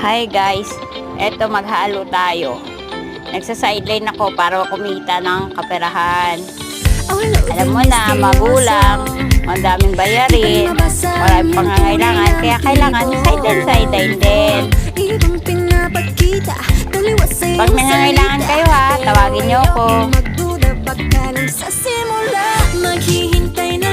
Hi guys, eto maghalo tayo. Nagsa-sideline ako para kumita ng kaperahan. Alam mo na, magulang, madaming bayarin, maraming pangangailangan, kaya kailangan sideline din. Pag nangangailangan kayo tawagin niyo ako. Maghihintay na